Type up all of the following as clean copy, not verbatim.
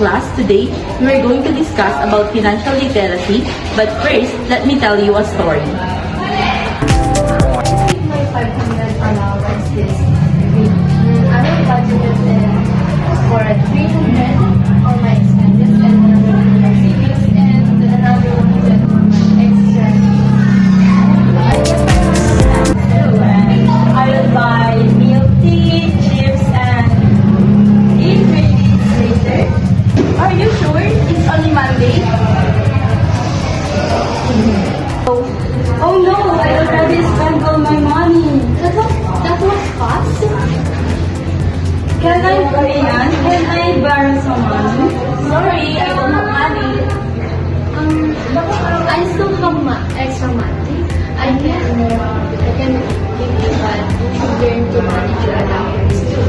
class, today we are going to discuss about financial literacy. But first, let me tell you a story. My 500 allowance this week. I will budget it for 300 on my expenses and 100 on my savings and another 100 on my extra. I will buy milk tea, chips, and ingredients later. Are you sure it's only Monday? Oh no, I already spent all my money. That was fast. Can I borrow some money? Sorry, I don't have money. I still have extra money. I can give you, but you should learn to manage your allowance too.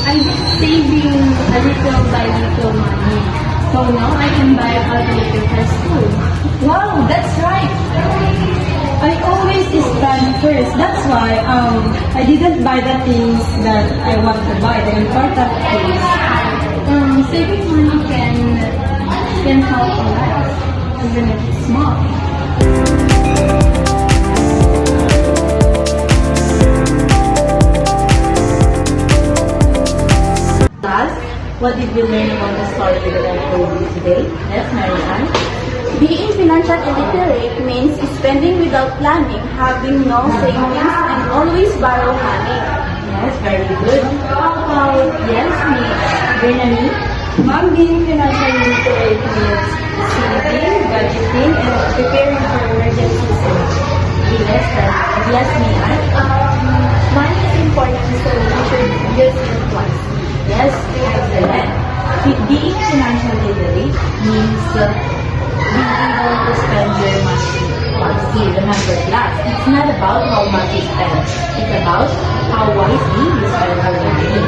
I'm saving a little by little money. So now I can buy a calculator for school. Wow, that's right. I always spend first. That's why I didn't buy the things that I want to buy, the important things. Saving money can help a lot, even if it's small. Class, what did we learn about the story that I told you today? Yes, Marianne? Being financial illiterate means spending without planning, having no savings, and always borrow money. Yes, very good. How about, yes, Miss Bernani? Mom, being financially literate means saving, budgeting, and preparing for emergencies. Yes, yes, Miss. Money is important, so you should use it twice. Yes, excellent. Being financially literate means being able to spend your money wisely. Remember, class, it's not about how much you spend. It's about how wisely you spend your money.